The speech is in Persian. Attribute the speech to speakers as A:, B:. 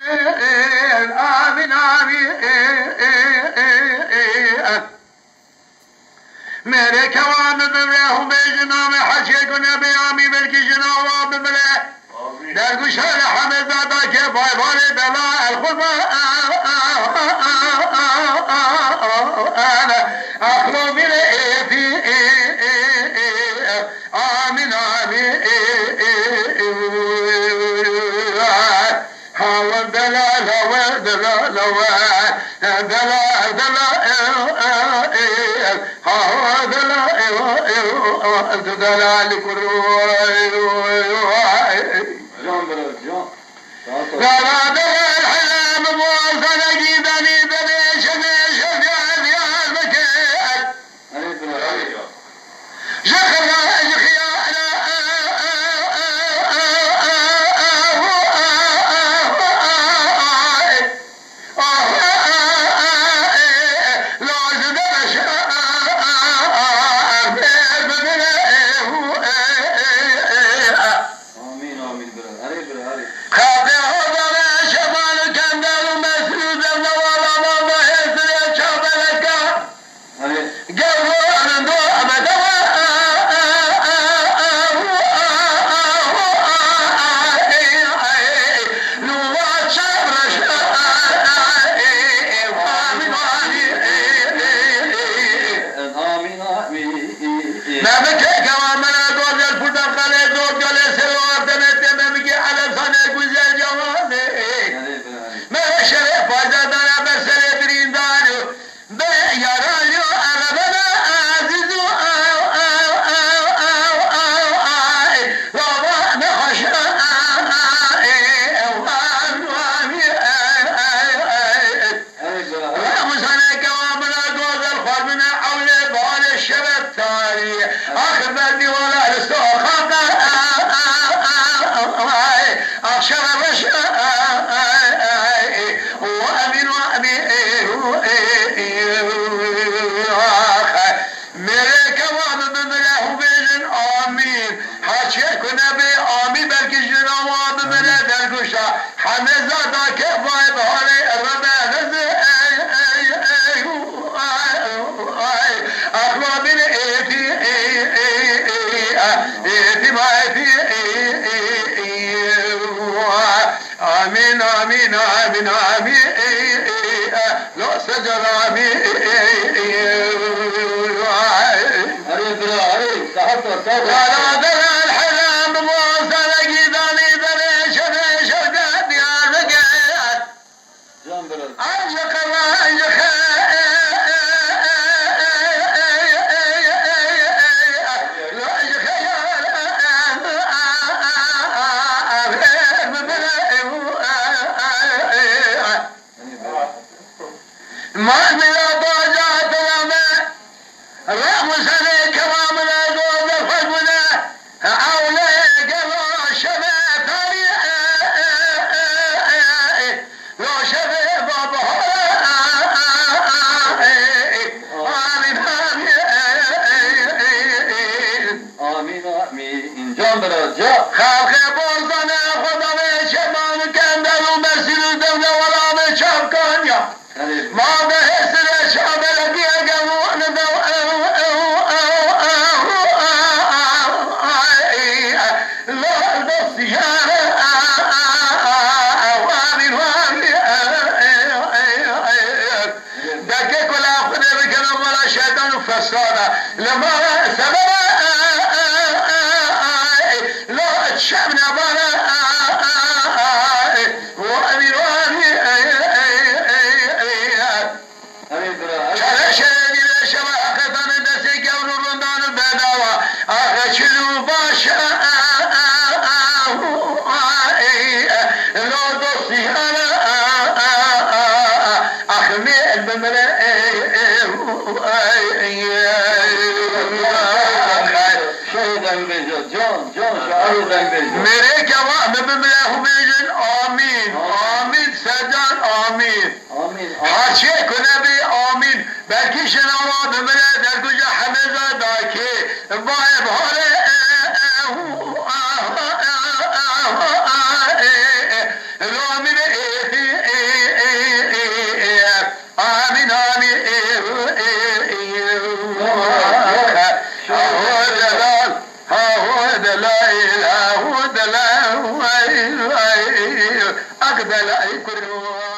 A: آمین آمین میره کوام بمره هم به جنام حجی کنه بیامی بلکی جناب بمره در گوشه همه زاده که پای بار بلا الخبا اخلو میره فی آمین آمین هوا دلال هوا دلال هوا دلال كل لا لا دلال حلام موصل جيدني دليش ليش يا مكان جخنا جخيانا آمين آمين آمين آمين لو سجل آمين لا دل الحرام موصل جيداني دليش ليش قد يا رجال عجق الله عجق ما من ضاجات لما رغم سنة كرام الأدوز فجنا عوليك لو شبه طريق لو شبه بابه آمين
B: آمین آمین جان برا
A: خلق بوزنا خدا به شمان کندل و مسیر دولة ولا به شبکانیا ما به حسر شامل بیاگمون دو لال بسیار وامین وامین دکه کلا خونه بکنم ولا شیطان فساده لما سبب لا شب نبالا وامین وامین چلو باشه لو دوستی اخمیل بمره میره جواب بمره بیجن آمین آمین سجان آمین هرچی کنه بی آمین بلکی شنوا بمره در کجا حمزه داکی بای باره رامین ایفی Ak belayı kurban.